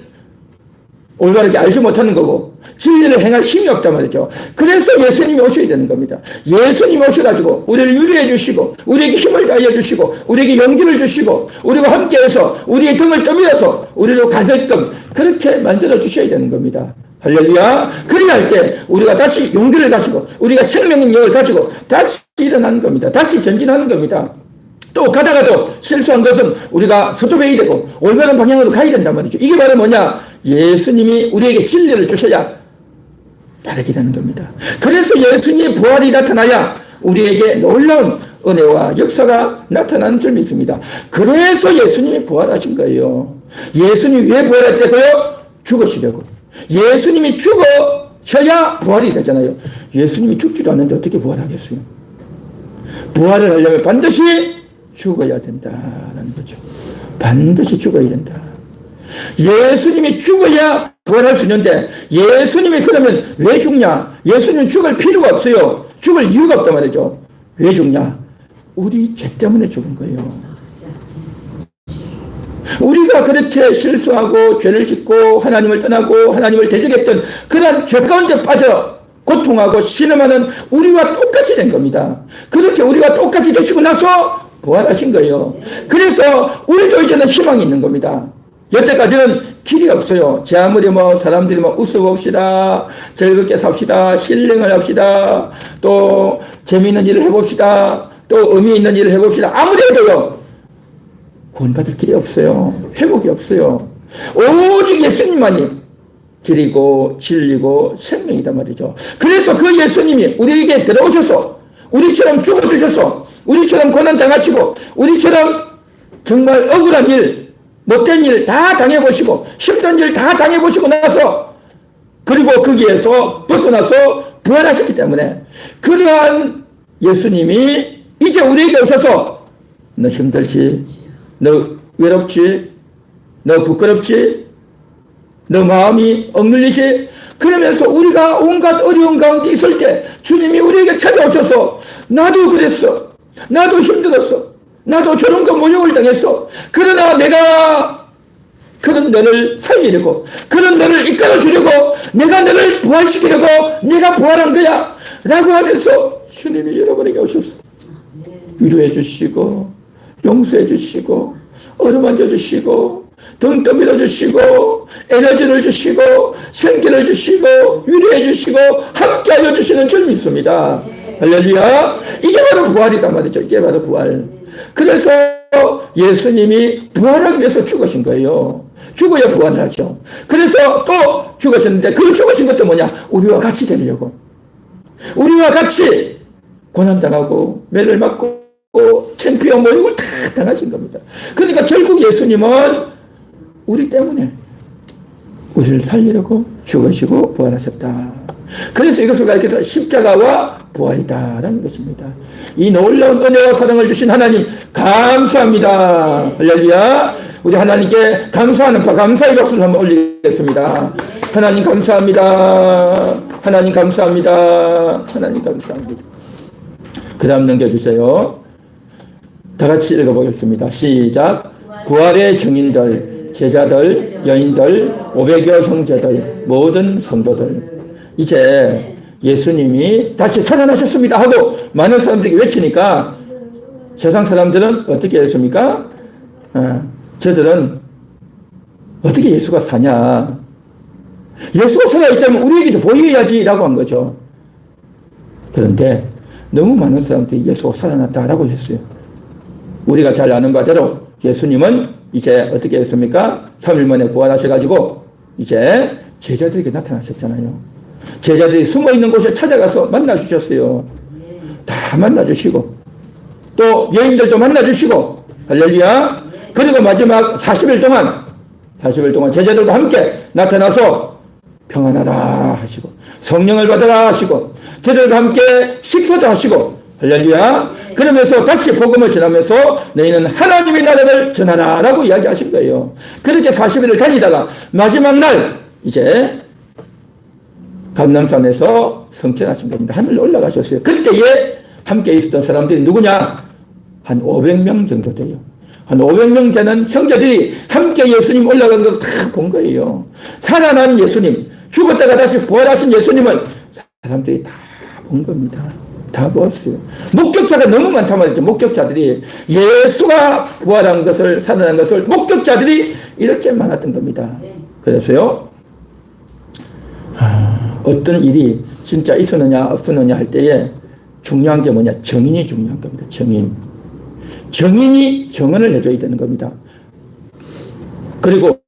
올바르게 알지 못하는 거고 진리를 행할 힘이 없단 말이죠. 그래서 예수님이 오셔야 되는 겁니다. 예수님이 오셔가지고 우리를 유리해 주시고 우리에게 힘을 다해 주시고 우리에게 용기를 주시고 우리와 함께해서 우리의 등을 떠밀어서 우리로 가게끔 그렇게 만들어 주셔야 되는 겁니다. 할렐루야. 그래야 할 때 우리가 다시 용기를 가지고 우리가 생명의 영을 가지고 다시 일어나는 겁니다. 다시 전진하는 겁니다. 또 가다가도 실수한 것은 우리가 스톱해야 되고 올바른 방향으로 가야 된단 말이죠. 이게 바로 뭐냐? 예수님이 우리에게 진리를 주셔야 바르게 되는 겁니다. 그래서 예수님의 부활이 나타나야 우리에게 놀라운 은혜와 역사가 나타나는 줄 믿습니다. 그래서 예수님이 부활하신 거예요. 예수님이 왜 부활했다고요? 죽으시려고. 예수님이 죽으셔야 부활이 되잖아요. 예수님이 죽지도 않는데 어떻게 부활하겠어요? 부활을 하려면 반드시 죽어야 된다는 거죠. 반드시 죽어야 된다. 예수님이 죽어야 부활할 수 있는데 예수님이 그러면 왜 죽냐? 예수님은 죽을 필요가 없어요. 죽을 이유가 없단 말이죠. 왜 죽냐? 우리 죄 때문에 죽은 거예요. 우리가 그렇게 실수하고 죄를 짓고 하나님을 떠나고 하나님을 대적했던 그런 죄 가운데 빠져 고통하고 신음하는 우리와 똑같이 된 겁니다. 그렇게 우리와 똑같이 되시고 나서 부활하신 거예요. 그래서 우리도 이제는 희망이 있는 겁니다. 여태까지는 길이 없어요. 제 아무리 사람들이 웃어봅시다. 즐겁게 삽시다. 힐링을 합시다. 또 재미있는 일을 해봅시다. 또 의미 있는 일을 해봅시다. 아무리 해도요. 구원받을 길이 없어요. 회복이 없어요. 오직 예수님만이 길이고 진리고 생명이단 말이죠. 그래서 그 예수님이 우리에게 들어오셔서 우리처럼 죽어주셔서 우리처럼 고난당하시고 우리처럼 정말 억울한 일 못된 일 다 당해보시고 힘든 일 다 당해보시고 나서 그리고 거기에서 벗어나서 부활하셨기 때문에 그러한 예수님이 이제 우리에게 오셔서 너 힘들지? 너 외롭지? 너 부끄럽지? 너 마음이 억눌리지? 그러면서 우리가 온갖 어려운 가운데 있을 때 주님이 우리에게 찾아오셔서 나도 그랬어. 나도 힘들었어. 나도 저런 거 모욕을 당했어. 그러나 내가 그런 너를 살리려고 그런 너를 이끌어 주려고 내가 너를 부활시키려고 내가 부활한 거야 라고 하면서 주님이 여러분에게 오셨어. 위로해 주시고 용서해 주시고 어루만져 주시고 등 떠밀어 주시고 에너지를 주시고 생기를 주시고 위로해 주시고 함께하여 주시는 줄 믿습니다. 할렐루야. 이게 바로 부활이단 말이죠. 이게 바로 부활. 그래서 예수님이 부활하기 위해서 죽으신 거예요. 죽어야 부활을 하죠. 그래서 또 죽으셨는데 그 죽으신 것도 뭐냐? 우리와 같이 되려고. 우리와 같이 고난당하고 매를 맞고 창피한 모욕을 다 당하신 겁니다. 그러니까 결국 예수님은 우리 때문에 우리를 살리려고 죽으시고 부활하셨다. 그래서 이것을 가리켜서 십자가와 부활이다라는 것입니다. 이 놀라운 은혜와 사랑을 주신 하나님 감사합니다. 할렐루야. 우리 하나님께 감사하는 감사의 박수를 한번 올리겠습니다. 하나님 감사합니다. 하나님 감사합니다. 하나님 감사합니다. 그 다음 넘겨주세요. 다 같이 읽어보겠습니다. 시작. 부활의 증인들, 제자들, 여인들, 500여 형제들, 모든 성도들. 이제 예수님이 다시 살아나셨습니다 하고 많은 사람들이 외치니까 세상 사람들은 어떻게 했습니까? 저들은 어떻게 예수가 사냐? 예수가 살아있다면 우리에게도 보여야지 라고 한 거죠. 그런데 너무 많은 사람들이 예수가 살아났다라고 했어요. 우리가 잘 아는 바대로 예수님은 이제 어떻게 했습니까? 3일 만에 부활하셔가지고 이제 제자들에게 나타나셨잖아요. 제자들이 숨어있는 곳에 찾아가서 만나주셨어요. 다 만나주시고 또 여인들도 만나주시고 할렐루야. 그리고 마지막 40일 동안 제자들과 함께 나타나서 평안하다 하시고 성령을 받아라 하시고 저들과 함께 식사도 하시고 할렐루야. 그러면서 다시 복음을 전하면서 너희는 하나님의 나라를 전하라 라고 이야기하신 거예요. 그렇게 40일을 다니다가 마지막 날 이제 감람산에서 성천하신 겁니다. 하늘로 올라가셨어요. 그때에 함께 있었던 사람들이 누구냐? 한 500명 정도 돼요. 한 500명 되는 형제들이 함께 예수님 올라간 걸 다 본 거예요. 살아난 예수님, 죽었다가 다시 부활하신 예수님을 사람들이 다 본 겁니다. 다 보았어요. 목격자가 너무 많단 말이죠. 목격자들이 예수가 부활한 것을, 살아난 것을 목격자들이 이렇게 많았던 겁니다. 그래서요, 어떤 일이 진짜 있었느냐 없었느냐 할 때에 중요한 게 뭐냐? 정인이 중요한 겁니다. 정인. 정인이 정언을 해줘야 되는 겁니다. 그리고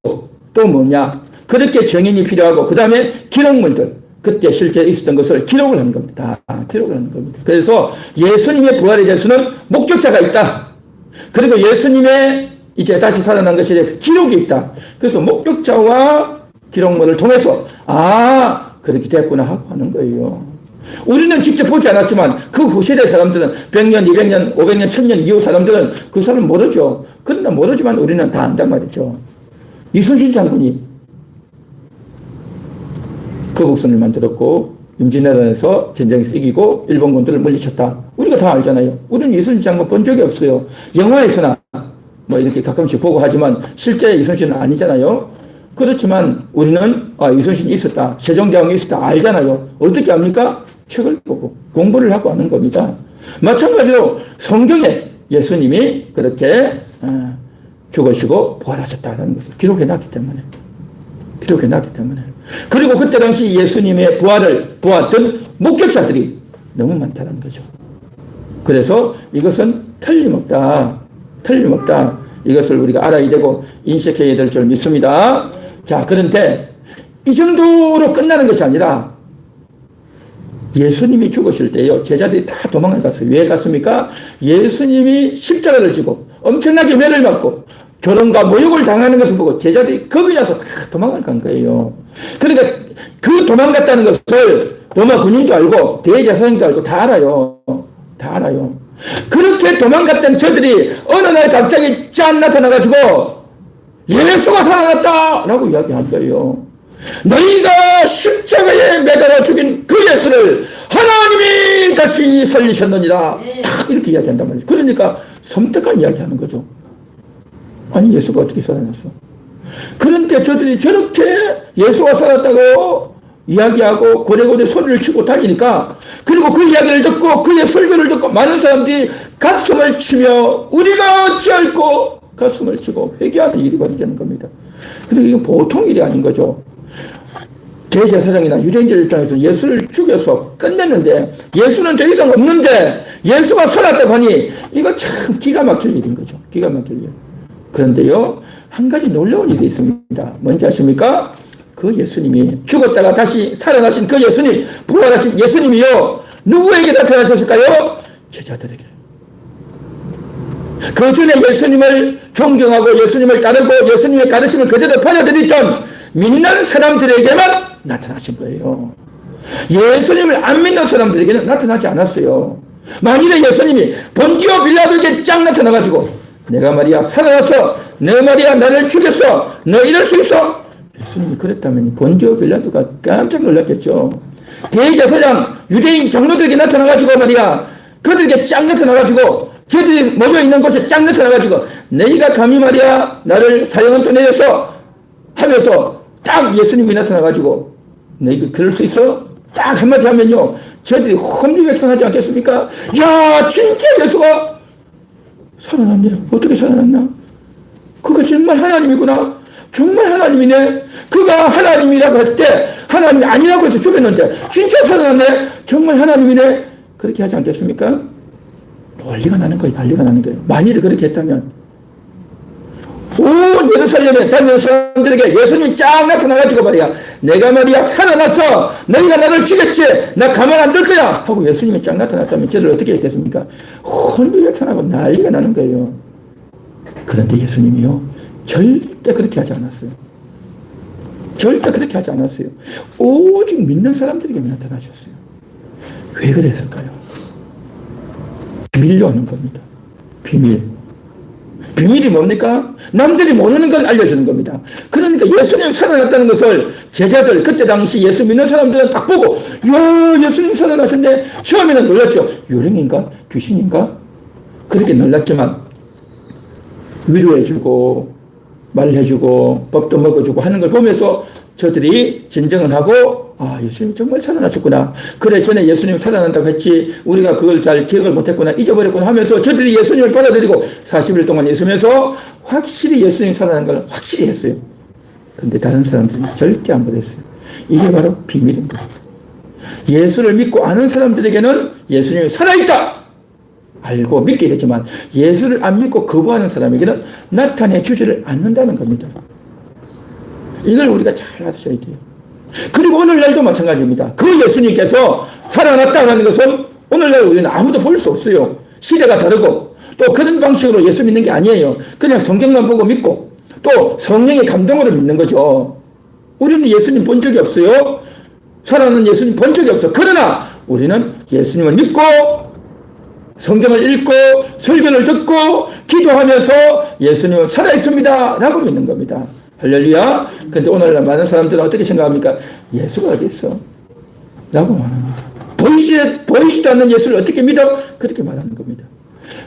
또 뭐냐? 그렇게 정인이 필요하고 그 다음에 기록물들, 그때 실제 있었던 것을 기록을 하는 겁니다. 기록을 하는 겁니다. 그래서 예수님의 부활에 대해서는 목격자가 있다. 그리고 예수님의 이제 다시 살아난 것에 대해서 기록이 있다. 그래서 목격자와 기록물을 통해서 그렇게 됐구나 하고 하는 거예요. 우리는 직접 보지 않았지만 그 후세대 사람들은 100년, 200년, 500년, 1000년 이후 사람들은 그 사람 모르죠. 그러나 모르지만 우리는 다 안단 말이죠. 이순신 장군이 거북선을 만들었고 임진왜란에서 전쟁에서 이기고 일본군들을 물리쳤다. 우리가 다 알잖아요. 우리는 이순신 장군 본 적이 없어요. 영화에서나 뭐 이렇게 가끔씩 보고 하지만 실제 이순신은 아니잖아요. 그렇지만 우리는 이순신이 있었다. 세종대왕이 있었다. 알잖아요. 어떻게 압니까? 책을 보고 공부를 하고 하는 겁니다. 마찬가지로 성경에 예수님이 그렇게 죽으시고 부활하셨다는 것을 기록해놨기 때문에. 그리고 그때 당시 예수님의 부활을 보았던 목격자들이 너무 많다는 거죠. 그래서 이것은 틀림없다. 이것을 우리가 알아야 되고 인식해야 될 줄 믿습니다. 자, 그런데 이 정도로 끝나는 것이 아니라 예수님이 죽으실 때요, 제자들이 다 도망을 갔어요. 왜 갔습니까? 예수님이 십자가를 지고 엄청나게 매를 맞고 조롱과 모욕을 당하는 것을 보고 제자들이 겁이 나서 다 도망을 간 거예요. 그러니까 그 도망갔다는 것을 로마 군인도 알고 대제사장도 알고 다 알아요. 그렇게 도망갔던 저들이 어느 날 갑자기 짠 나타나가지고 예수가 살아났다! 라고 이야기한 거예요. 너희가 십자가에 매달아 죽인 그 예수를 하나님이 다시 살리셨느니라. 딱 이렇게 이야기한단 말이에요. 그러니까 섬뜩한 이야기하는 거죠. 아니, 예수가 어떻게 살아났어? 그런데 저들이 저렇게 예수가 살았다고 이야기하고 고래고래 소리를 치고 다니니까, 그리고 그 이야기를 듣고 그의 설교를 듣고 많은 사람들이 가슴을 치며 우리가 어찌할꼬 가슴을 치고 회개하는 일이 벌어지는 겁니다. 근데 이건 보통 일이 아닌 거죠. 대제사장이나 유대인들 입장에서 예수를 죽여서 끝냈는데 예수는 더 이상 없는데 예수가 살았다고 하니 이거 참 기가 막힐 일인 거죠. 기가 막힐 일. 그런데요, 한 가지 놀라운 일이 있습니다. 뭔지 아십니까? 그 예수님이 죽었다가 다시 살아나신 그 예수님, 부활하신 예수님이요, 누구에게 나타나셨을까요? 제자들에게. 그 전에 예수님을 존경하고 예수님을 따르고 예수님의 가르침을 그대로 받아들였던 믿는 사람들에게만 나타나신 거예요. 예수님을 안 믿는 사람들에게는 나타나지 않았어요. 만일에 예수님이 본디오 빌라도에게 쫙 나타나가지고 내가 말이야 살아나서 너 말이야 나를 죽였어 너 이럴 수 있어? 예수님이 그랬다면 본디오 빌라도가 깜짝 놀랐겠죠. 대제사장 유대인 장로들에게 나타나가지고 말이야 그들에게 쫙 나타나가지고 저들이 모여있는 곳에 쫙 나타나가지고 너희가 감히 말이야 나를 사형은 또 내렸어 하면서 딱 예수님이 나타나가지고 너희가 그럴 수 있어? 딱 한마디 하면요 저들이 혼비백산하지 않겠습니까? 야 진짜 예수가 살아났네. 어떻게 살아났나? 그가 정말 하나님이구나. 정말 하나님이네. 그가 하나님이라고 할 때 하나님이 아니라고 해서 죽였는데 진짜 살아났네. 정말 하나님이네. 그렇게 하지 않겠습니까? 난리가 나는 거예요. 난리가 나는 거예요. 만일에 그렇게 했다면 온 예루살렘에 다니는 사람들에게 예수님이 쫙 나타나가지고 말이야 내가 말이야 살아났어 너희가 나를 죽였지 나 가만 안 둘 거야 하고 예수님이 쫙 나타났다면 저를 어떻게 했겠습니까? 혼비백산하고 난리가 나는 거예요. 그런데 예수님이요 절대 그렇게 하지 않았어요. 절대 그렇게 하지 않았어요. 오직 믿는 사람들에게 나타나셨어요. 왜 그랬을까요? 비밀로 하는 겁니다. 비밀이 뭡니까? 남들이 모르는 걸 알려주는 겁니다. 그러니까 예수님 살아났다는 것을 제자들, 그때 당시 예수 믿는 사람들은 딱 보고, 야, 예수님 살아나셨네. 처음에는 놀랐죠. 유령인가? 귀신인가? 그렇게 놀랐지만, 위로해주고 말해주고 법도 먹어주고 하는 걸 보면서 저들이 진정을 하고 예수님 정말 살아나셨구나. 그래 전에 예수님 살아난다고 했지 우리가 그걸 잘 기억을 못했구나 잊어버렸구나 하면서 저들이 예수님을 받아들이고 40일 동안 있으면서 확실히 예수님 살아난 걸 확실히 했어요. 그런데 다른 사람들은 절대 안 그랬어요. 이게 바로 비밀인 거예요. 예수를 믿고 아는 사람들에게는 예수님이 살아있다 알고 믿게 되지만 예수를 안 믿고 거부하는 사람에게는 나타내 주지를 않는다는 겁니다. 이걸 우리가 잘 아셔야 돼요. 그리고 오늘날도 마찬가지입니다. 그 예수님께서 살아났다는 것은 오늘날 우리는 아무도 볼 수 없어요. 시대가 다르고 또 그런 방식으로 예수 믿는 게 아니에요. 그냥 성경만 보고 믿고 또 성령의 감동으로 믿는 거죠. 우리는 예수님 본 적이 없어요. 살아나는 예수님 본 적이 없어. 그러나 우리는 예수님을 믿고 성경을 읽고 설교를 듣고 기도하면서 예수님은 살아있습니다 라고 믿는 겁니다. 할렐루야. 그런데 오늘날 많은 사람들은 어떻게 생각합니까? 예수가 어디 있어? 라고 말합니다. 보이지도 않는 예수를 어떻게 믿어? 그렇게 말하는 겁니다.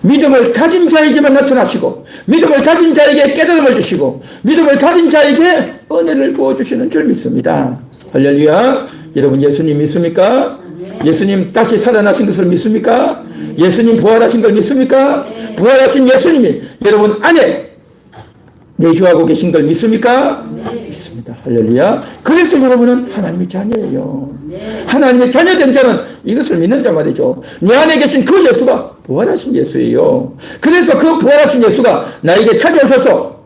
믿음을 가진 자에게만 나타나시고 믿음을 가진 자에게 깨달음을 주시고 믿음을 가진 자에게 은혜를 부어주시는 줄 믿습니다. 할렐루야. 여러분 예수님 믿습니까? 예수님 다시 살아나신 것을 믿습니까? 예수님 부활하신 걸 믿습니까? 부활하신 예수님이 여러분 안에 내주하고 계신 걸 믿습니까? 믿습니다. 할렐루야. 그래서 여러분은 하나님의 자녀예요. 하나님의 자녀된 자는 이것을 믿는 자 말이죠. 내 안에 계신 그 예수가 부활하신 예수예요. 그래서 그 부활하신 예수가 나에게 찾아오셔서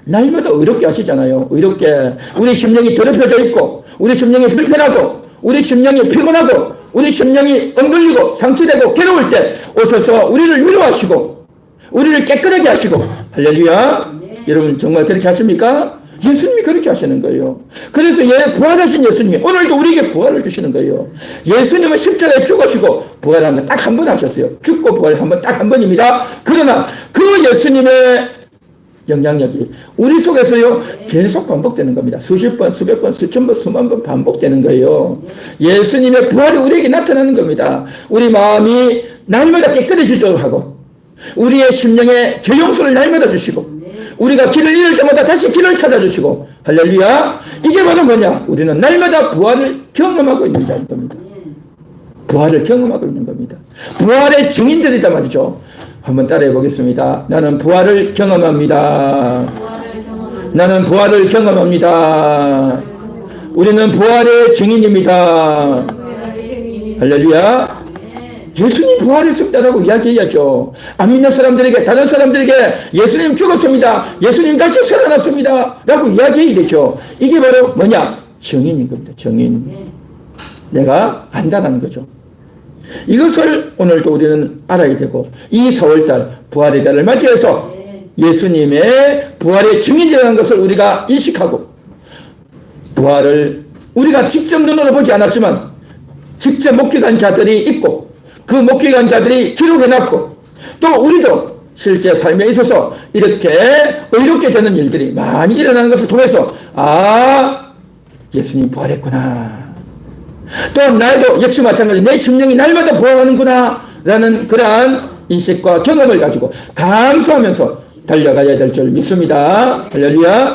날마다 의롭게 하시잖아요. 의롭게. 우리 심령이 더럽혀져 있고 우리 심령이 불편하고 우리 심령이 피곤하고 우리 심령이 엉글리고 상처되고 괴로울 때 오셔서 우리를 위로하시고 우리를 깨끗하게 하시고 할렐루야. 여러분 정말 그렇게 하십니까? 예수님이 그렇게 하시는 거예요. 그래서 부활하신 예수님이 오늘도 우리에게 부활을 주시는 거예요. 예수님은 십자가에 죽으시고 부활한 거 딱 한 번 하셨어요. 죽고 부활 딱 한 번입니다. 그러나 그 예수님의 영향력이 우리 속에서요 계속 반복되는 겁니다. 수십 번, 수백 번, 수천 번, 수만 번 반복되는 거예요. 예수님의 부활이 우리에게 나타나는 겁니다. 우리 마음이 날마다 깨끗해지도록 하고 우리의 심령에 죄용서를 날마다 주시고 우리가 길을 잃을 때마다 다시 길을 찾아주시고 할렐루야. 이게 바로 뭐냐? 우리는 날마다 부활을 경험하고 있는 자인 겁니다. 부활을 경험하고 있는 겁니다. 부활의 증인들이다 말이죠. 한번 따라해 보겠습니다. 나는 부활을 경험합니다. 나는 부활을 경험합니다. 우리는 부활의 증인입니다. 할렐루야. 예수님 부활했습니다라고 이야기해야죠. 안 믿는 사람들에게 다른 사람들에게 예수님 죽었습니다. 예수님 다시 살아났습니다. 라고 이야기해야 되죠. 이게 바로 뭐냐? 증인인 겁니다. 증인. 내가 안다라는 거죠. 이것을 오늘도 우리는 알아야 되고 이 4월달 부활의 달을 맞이해서 예수님의 부활의 증인이라는 것을 우리가 인식하고 부활을 우리가 직접 눈으로 보지 않았지만 직접 목격한 자들이 있고 그 목격한 자들이 기록해놨고 또 우리도 실제 삶에 있어서 이렇게 의롭게 되는 일들이 많이 일어나는 것을 통해서 예수님 부활했구나. 또 나도 역시 마찬가지 내 심령이 날마다 부활하는구나 라는 그러한 인식과 경험을 가지고 감사하면서 달려가야 될 줄 믿습니다. 할렐루야.